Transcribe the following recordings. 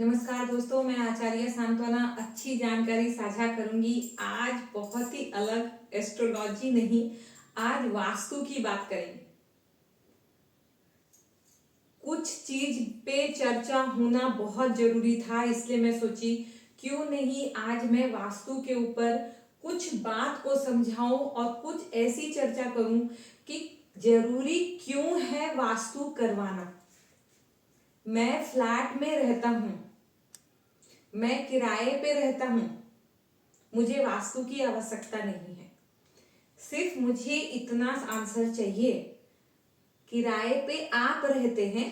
नमस्कार दोस्तों, मैं आचार्य सांत्वना अच्छी जानकारी साझा करूंगी। आज बहुत ही अलग, एस्ट्रोलॉजी नहीं, आज वास्तु की बात करेंगे। कुछ चीज पे चर्चा होना बहुत जरूरी था, इसलिए मैं सोची क्यों नहीं आज मैं वास्तु के ऊपर कुछ बात को समझाऊं और कुछ ऐसी चर्चा करूं कि जरूरी क्यों है वास्तु करवाना। मैं फ्लैट में रहता हूं, मैं किराए पे रहता हूं, मुझे वास्तु की आवश्यकता नहीं है। सिर्फ मुझे इतना आंसर चाहिए, किराए पे आप रहते हैं,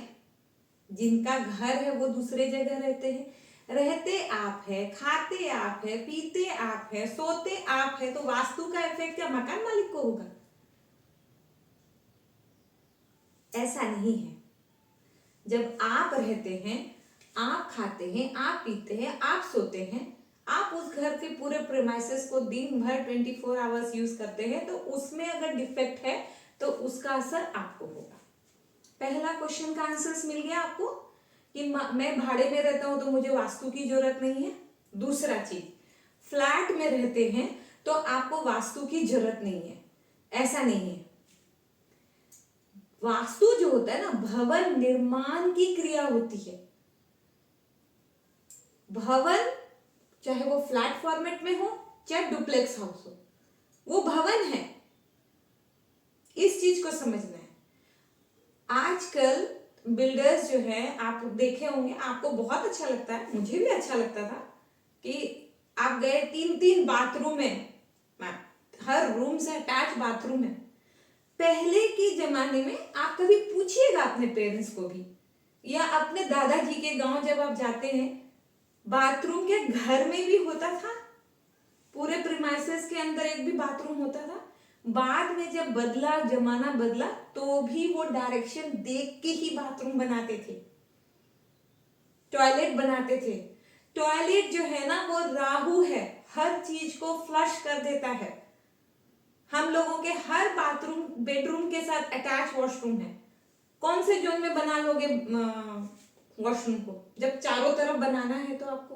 जिनका घर है वो दूसरे जगह रहते हैं, रहते आप है, खाते आप है, पीते आप है, सोते आप है, तो वास्तु का इफेक्ट क्या मकान मालिक को होगा? ऐसा नहीं है। जब आप रहते हैं, आप खाते हैं, आप पीते हैं, आप सोते हैं, आप उस घर के पूरे प्रेमाइसेस को दिन भर 24 आवर्स यूज करते हैं, तो उसमें अगर डिफेक्ट है तो उसका असर आपको होगा। पहला क्वेश्चन का आंसर मिल गया आपको कि मैं भाड़े में रहता हूं तो मुझे वास्तु की जरूरत नहीं है। दूसरा चीज, फ्लैट में रहते हैं तो आपको वास्तु की जरूरत नहीं है। ऐसा नहीं है। वास्तु जो होता है ना, भवन निर्माण की क्रिया होती है। भवन चाहे वो फ्लैट फॉर्मेट में हो चाहे डुप्लेक्स हाउस हो, वो भवन है। इस चीज को समझना है। आजकल बिल्डर्स जो है, आप देखे होंगे, आपको बहुत अच्छा लगता है, मुझे भी अच्छा लगता था कि आप गए 3-3 बाथरूम है, हर रूम से अटैच बाथरूम है। पहले के जमाने में आप कभी पूछिएगा अपने पेरेंट्स को भी, या अपने दादाजी के गांव जब आप जाते हैं, बाथरूम के घर में भी होता था, पूरे प्रीमाइसेस के अंदर एक भी बाथरूम होता था। बाद में जब बदला, जमाना बदला, तो भी वो डायरेक्शन देख के ही बाथरूम बनाते थे, टॉयलेट बनाते थे। टॉयलेट जो है ना, वो राहु है, हर चीज को फ्लश कर देता है। हम लोगों के हर बाथरूम बेडरूम के साथ अटैच वॉशरूम है। कौन से जोन में बना लोगे वॉशरूम को, जब चारों तरफ बनाना है तो आपको।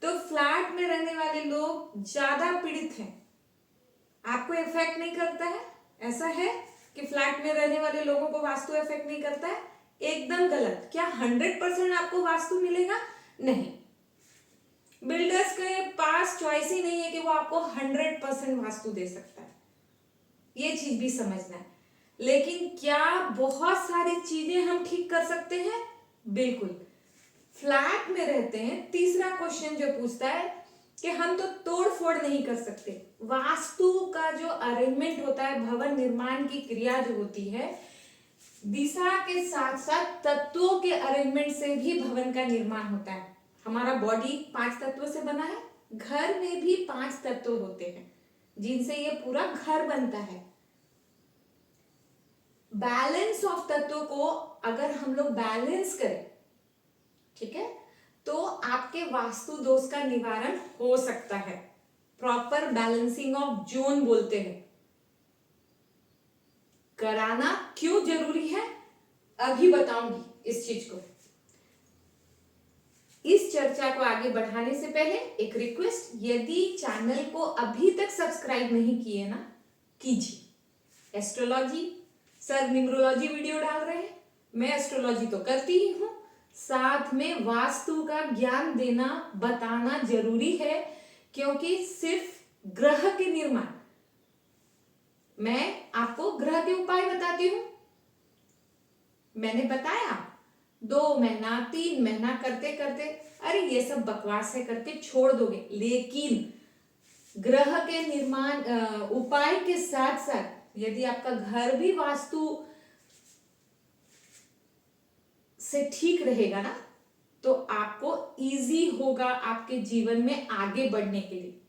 तो फ्लैट में रहने वाले लोग ज्यादा पीड़ित हैं। आपको इफेक्ट नहीं करता है? ऐसा है कि फ्लैट में रहने वाले लोगों को वास्तु इफेक्ट नहीं करता है? एकदम गलत। क्या 100% आपको वास्तु मिलेगा? नहीं। बिल्डर्स के पास चॉइस ही नहीं है कि वो आपको 100% वास्तु दे सकता है। ये चीज भी समझना है। लेकिन क्या बहुत सारी चीजें हम ठीक कर सकते हैं? बिल्कुल। फ्लैट में रहते हैं, तीसरा क्वेश्चन जो पूछता है कि हम तो तोड़ फोड़ नहीं कर सकते। वास्तु का जो अरेंजमेंट होता है, भवन निर्माण की क्रिया जो होती है, दिशा के साथ साथ तत्वों के अरेंजमेंट से भी भवन का निर्माण होता है। हमारा बॉडी 5 तत्वों से बना है, घर में भी 5 तत्व होते हैं जिनसे ये पूरा घर बनता है। बैलेंस ऑफ तत्वों को अगर हम लोग बैलेंस करें, ठीक है, तो आपके वास्तु दोष का निवारण हो सकता है। प्रॉपर बैलेंसिंग ऑफ जोन बोलते हैं। कराना क्यों जरूरी है अभी बताऊंगी इस चीज को। इस चर्चा को आगे बढ़ाने से पहले एक रिक्वेस्ट, यदि चैनल को अभी तक सब्सक्राइब नहीं किए ना, कीजिए। एस्ट्रोलॉजी सर न्यूमरोलॉजी वीडियो डाल रहे हैं, मैं एस्ट्रोलॉजी तो करती ही हूं, साथ में वास्तु का ज्ञान देना, बताना जरूरी है। क्योंकि सिर्फ ग्रह के निर्माण, मैं आपको ग्रह के उपाय बताती हूं। मैंने बताया 2 महीना 3 महीना करते करते अरे ये सब बकवास है करके छोड़ दोगे, लेकिन ग्रह के निर्माण उपाय के साथ साथ यदि आपका घर भी वास्तु से ठीक रहेगा ना, तो आपको इजी होगा आपके जीवन में आगे बढ़ने के लिए।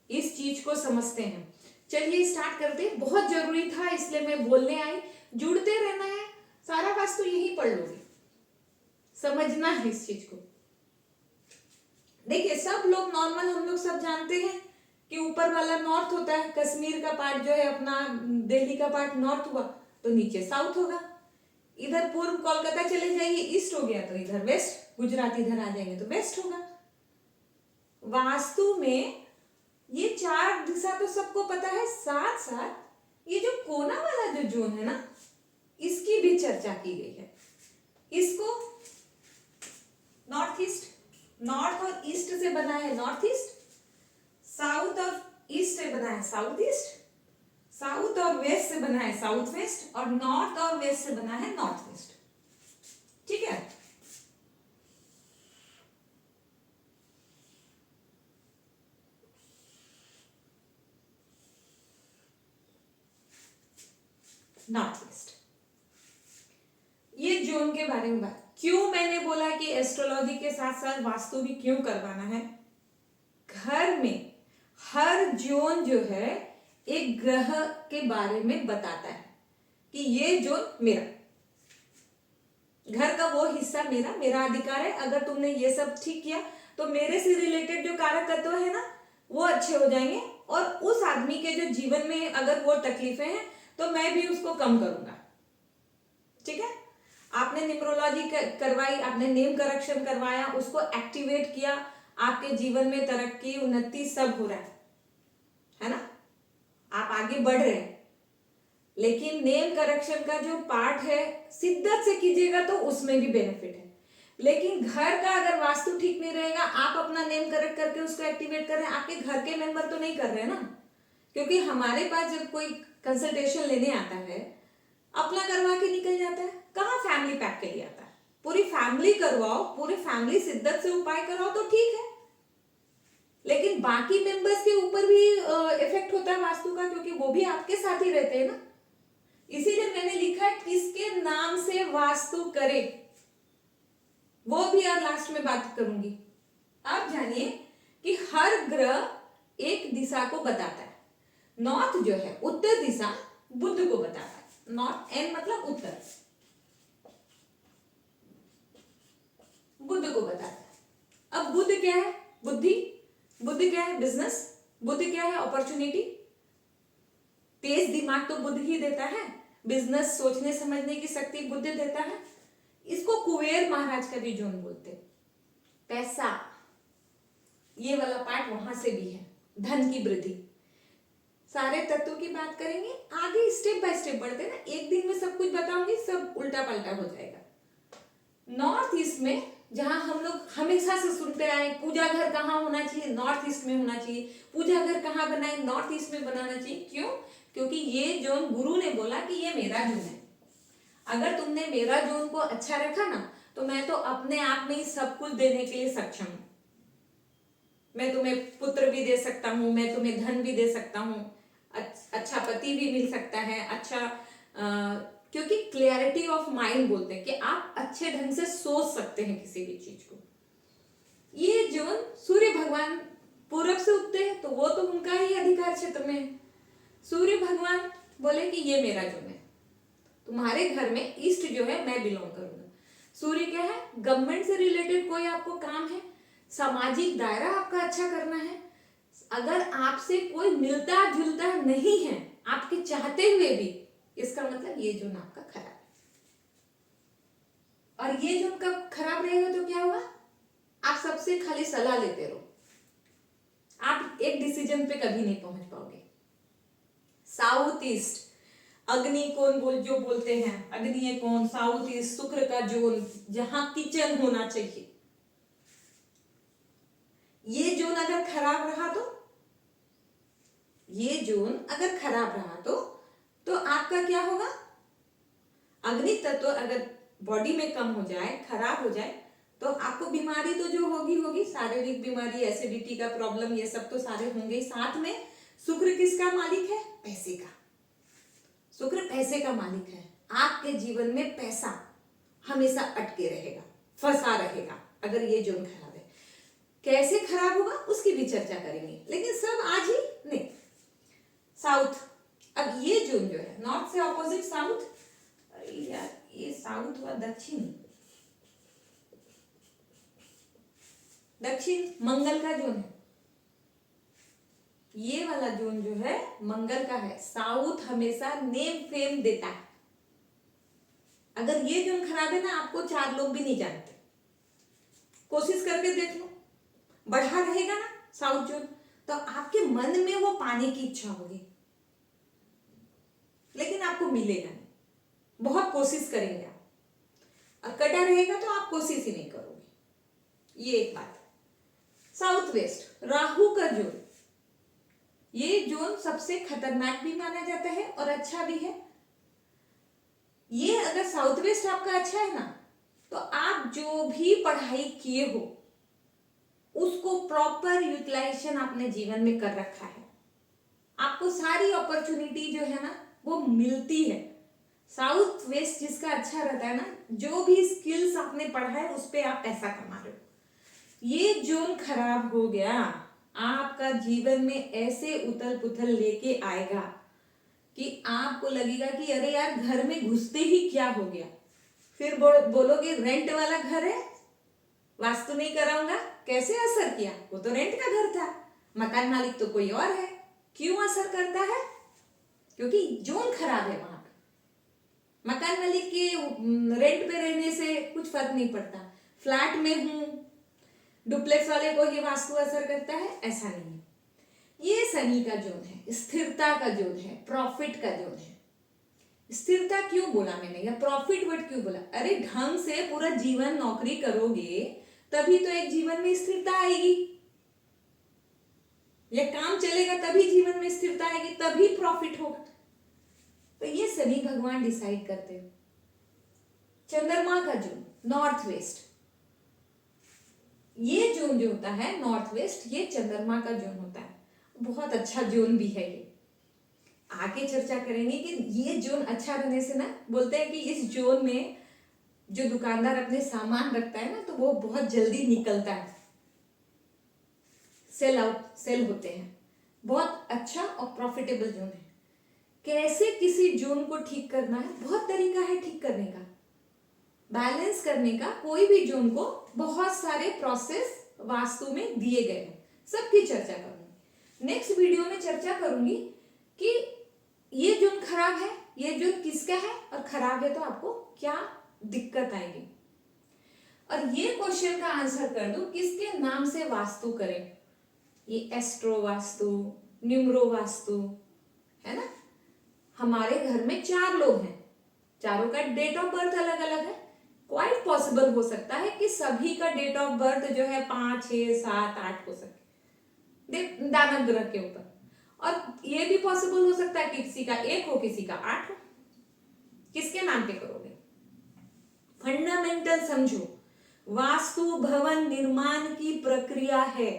इस चीज को समझते हैं। चलिए स्टार्ट करते हैं। बहुत जरूरी था इसलिए मैं बोलने आई। जुड़ते रहना है, सारा वास्तु यही पढ़ लोगे, समझना है इस चीज को। देखिए, सब लोग नॉर्मल, हम लोग सब जानते हैं कि ऊपर वाला नॉर्थ होता है, कश्मीर का पार्ट जो है अपना, दिल्ली का पार्ट नॉर्थ हुआ तो नीचे साउथ होगा। इधर पूर्व कोलकाता चले जाइए, ईस्ट हो गया तो इधर वेस्ट, गुजरात इधर आ जाएंगे तो वेस्ट होगा। वास्तु में ये 4 दिशा तो सबको पता है, साथ साथ ये जो कोना वाला जो जोन है ना, इसकी भी चर्चा की गई है। इसको नॉर्थ ईस्ट, नॉर्थ और ईस्ट से बना है नॉर्थ ईस्ट, साउथ और ईस्ट से बना है साउथ ईस्ट, साउथ और वेस्ट से बना है साउथ वेस्ट, और नॉर्थ और वेस्ट से बना है नॉर्थ वेस्ट। ठीक है, नॉर्थ वेस्ट। ये जोन के बारे में बात, क्यों मैंने बोला कि एस्ट्रोलॉजी के साथ साथ वास्तु भी क्यों करवाना है। घर में हर जोन जो है एक ग्रह के बारे में बताता है कि ये जोन मेरा, घर का वो हिस्सा मेरा, मेरा अधिकार है। अगर तुमने ये सब ठीक किया तो मेरे से रिलेटेड जो कारक तत्व है ना वो अच्छे हो जाएंगे, और उस आदमी के जो जीवन में अगर वो तकलीफें हैं तो मैं भी उसको कम करूंगा। ठीक है, आपने न्यूमरोलॉजी करवाई, आपने नेम करेक्शन करवाया, उसको एक्टिवेट किया, आपके जीवन में तरक्की उन्नति सब हो रहा है ना, आप आगे बढ़ रहे हैं। लेकिन नेम करेक्शन का जो पार्ट है शिद्दत से कीजिएगा तो उसमें भी बेनिफिट है। लेकिन घर का अगर वास्तु ठीक नहीं रहेगा, आप अपना नेम करेक्ट करके उसको एक्टिवेट कर रहे हैं, आपके घर के मेंबर तो नहीं कर रहे हैं ना। क्योंकि हमारे पास जब कोई कंसल्टेशन लेने आता है, अपना करवा के निकल जाता है, कहाँ फैमिली पैक के लिए आता है। पूरी फैमिली करवाओ, पूरी फैमिली शिद्दत से उपाय कराओ तो ठीक है, लेकिन बाकी मेंबर्स के ऊपर भी इफेक्ट होता है वास्तु का, क्योंकि वो भी आपके साथ ही रहते हैं ना। इसीलिए मैंने लिखा है किसके नाम से वास्तु करे, वो भी यार लास्ट में बात करूंगी। आप जानिए कि हर ग्रह एक दिशा को बताता है। नॉर्थ जो है उत्तर दिशा बुध को बताता है, नॉर्थ एन मतलब उत्तर, बुध को बताता है। अब बुध क्या है, बुद्धि, बुध क्या है, बिजनेस, बुध क्या है, अपॉर्चुनिटी। तेज दिमाग तो बुध ही देता है, बिजनेस सोचने समझने की शक्ति बुध देता है। इसको कुबेर महाराज का भी जोन बोलते हैं। पैसा, ये वाला पार्ट वहां से भी है, धन की वृद्धि, सारे तत्वों की बात करेंगे आगे, स्टेप बाय स्टेप बढ़ते ना, एक दिन में सब कुछ बताऊंगी, सब उल्टा पलटा हो जाएगा। नॉर्थ ईस्ट में जहां हम लोग हमेशा से सुनते आए पूजा घर कहाँ होना चाहिए, नॉर्थ ईस्ट में होना चाहिए। पूजा घर कहाँ बनाए, नॉर्थ ईस्ट में बनाना चाहिए। क्यों? क्योंकि ये जोन गुरु ने बोला कि ये मेरा जोन है। अगर तुमने मेरा जोन को अच्छा रखा ना तो मैं तो अपने आप में ही सब कुछ देने के लिए सक्षम हूं। मैं तुम्हें पुत्र भी दे सकता हूं, मैं तुम्हें धन भी दे सकता हूं, अच्छा पति भी मिल सकता है, अच्छा क्योंकि क्लियरिटी ऑफ माइंड बोलते हैं कि आप अच्छे ढंग से सोच सकते हैं किसी भी चीज को। ये जोन सूर्य भगवान पूरब से उगते हैं तो वो तो उनका ही अधिकार क्षेत्र में है। सूर्य भगवान बोले कि ये मेरा जोन है, तुम्हारे घर में ईस्ट जो है मैं बिलोंग करूंगा। सूर्य क्या है, गवर्नमेंट से रिलेटेड कोई आपको काम है, सामाजिक दायरा आपका अच्छा करना है। अगर आपसे कोई मिलता जुलता नहीं है आपके चाहते हुए भी, इसका मतलब ये जोन आपका खराब है। और ये जोन कब खराब रहेगा तो क्या होगा, आप सबसे खाली सलाह लेते रहो, आप एक डिसीजन पे कभी नहीं पहुंच पाओगे। साउथ ईस्ट अग्नि कोण जो बोलते हैं, अग्नि कोण, साउथ ईस्ट शुक्र का जोन, जहां किचन होना चाहिए, ये जोन अगर खराब रहा तो, ये जोन अगर खराब रहा तो आपका क्या होगा, अग्नि तत्व अगर बॉडी में कम हो जाए, खराब हो जाए तो आपको बीमारी तो जो होगी होगी, शारीरिक बीमारी, एसिडिटी का प्रॉब्लम, ये सब तो सारे होंगे। साथ में शुक्र किसका मालिक है, पैसे का। शुक्र पैसे का मालिक है, आपके जीवन में पैसा हमेशा अटके रहेगा, फंसा रहेगा अगर ये जोन खराब है। कैसे खराब होगा उसकी भी चर्चा करेंगे, लेकिन सब आज ही नहीं। साउथ, अब ये जोन जो है नॉर्थ से ऑपोजिट साउथ, यार ये साउथ हुआ दक्षिण, दक्षिण मंगल का जोन है, ये वाला जोन जो है मंगल का है। साउथ हमेशा नेम फेम देता है, अगर ये जोन खराब है ना, आपको 4 लोग भी नहीं जानते। कोशिश करके देख लो, बढ़ा रहेगा ना साउथ जोन, तो आपके मन में वो पाने की इच्छा होगी, लेकिन आपको मिलेगा नहीं। बहुत कोशिश करेंगे आप, और कटा रहेगा तो आप कोशिश ही नहीं करोगे। ये एक बात। साउथ वेस्ट राहु का जोन, ये जोन सबसे खतरनाक भी माना जाता है और अच्छा भी है। ये अगर साउथ वेस्ट आपका अच्छा है ना, तो आप जो भी पढ़ाई किए हो उसको प्रॉपर यूटिलाइजेशन आपने जीवन में कर रखा है। आपको सारी अपॉर्चुनिटी जो है ना वो मिलती है। साउथ वेस्ट जिसका अच्छा रहता है ना, जो भी स्किल्स आपने पढ़ा है उस पे आप पैसा कमा रहे हो। ये जोन खराब हो गया, आपका जीवन में ऐसे उथल पुथल लेके आएगा कि आपको लगेगा कि अरे यार घर में घुसते ही क्या हो गया। फिर बोलोगे रेंट वाला घर है, वास्तु नहीं कराऊंगा। कैसे असर किया? वो तो रेंट का घर था, मकान मालिक तो कोई और है। क्यों असर करता है? क्योंकि जोन खराब है वहां पे। मकान मालिक के रेंट पे रहने से कुछ फर्क नहीं पड़ता। फ्लैट में हूं, डुप्लेक्स वाले को ही वास्तु असर करता है, ऐसा नहीं है। ये शनि का जोन है, स्थिरता का जोन है, प्रॉफिट का जोन है। स्थिरता क्यों बोला मैंने, या प्रॉफिट वर्ड क्यों बोला? अरे ढंग से पूरा जीवन नौकरी करोगे तभी तो एक जीवन में स्थिरता आएगी। या काम चलेगा तभी जीवन में स्थिरता आएगी, तभी प्रॉफिट होगा। तो ये शनि भगवान डिसाइड करते हैं। चंद्रमा का जोन नॉर्थ वेस्ट, ये जोन जो होता है नॉर्थ वेस्ट, ये चंद्रमा का जोन होता है। बहुत अच्छा जोन भी है ये। आगे चर्चा करेंगे कि ये जोन अच्छा रहने से ना, बोलते हैं कि इस जोन में जो दुकानदार अपने सामान रखता है ना, तो वो बहुत जल्दी निकलता है, सेल होते हैं। बहुत अच्छा और प्रॉफिटेबल जोन है। कैसे किसी जोन को ठीक करना है, बहुत तरीका है ठीक करने का, बैलेंस करने का। कोई भी जोन को बहुत सारे प्रोसेस वास्तु में दिए गए हैं, सबकी चर्चा करूंगी। नेक्स्ट वीडियो में चर्चा करूंगी कि ये जोन खराब है, ये जोन किसका है, और खराब है तो आपको क्या दिक्कत आएगी। और ये क्वेश्चन का आंसर कर दूं, किसके नाम से वास्तु करें। ये एस्ट्रो वास्तु, न्यूमरो वास्तु है ना। हमारे घर में 4 लोग हैं, चारों का डेट ऑफ बर्थ अलग अलग है। क्वाइट पॉसिबल हो सकता है कि सभी का डेट ऑफ बर्थ जो है 5, 6, 7, 8 हो सके दानव ग्रह के ऊपर। और ये भी पॉसिबल हो सकता है कि किसी का 1 हो, किसी का 8 हो। किसके नाम पे करोगे? फंडामेंटल समझो, वास्तु भवन निर्माण की प्रक्रिया है।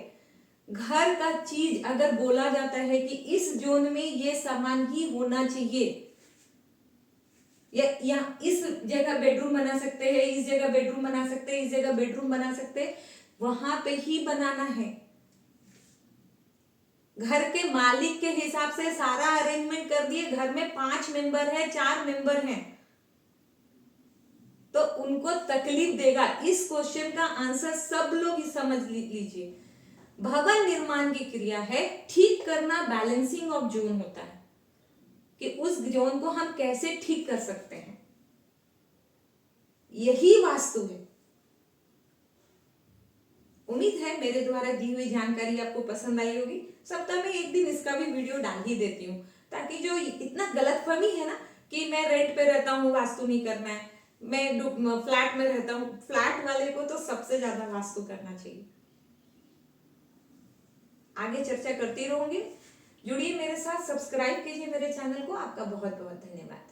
घर का चीज अगर बोला जाता है कि इस जोन में ये सामान ही होना चाहिए, या इस जगह बेडरूम बना सकते हैं, इस जगह बेडरूम बना सकते हैं, इस जगह बेडरूम बना सकते हैं, वहां पे ही बनाना है। घर के मालिक के हिसाब से सारा अरेंजमेंट कर दिए। घर में 5 मेंबर है, 4 मेंबर हैं, तो उनको तकलीफ देगा। इस क्वेश्चन का आंसर सब लोग ही समझ लीजिए। भवन निर्माण की क्रिया है, ठीक करना बैलेंसिंग ऑफ जोन होता है, कि उस जोन को हम कैसे ठीक कर सकते हैं, यही वास्तु है। उम्मीद है मेरे द्वारा दी हुई जानकारी आपको पसंद आई होगी। सप्ताह में 1 दिन इसका भी वीडियो डाल ही देती हूँ, ताकि जो इतना गलतफहमी है ना कि मैं रेंट पे रहता हूँ वास्तु नहीं करना है, मैं फ्लैट में रहता हूँ, फ्लैट वाले को तो सबसे ज्यादा वास्तु करना चाहिए। आगे चर्चा करती रहूंगी। जुड़िए मेरे साथ, सब्सक्राइब कीजिए मेरे चैनल को। आपका बहुत बहुत धन्यवाद।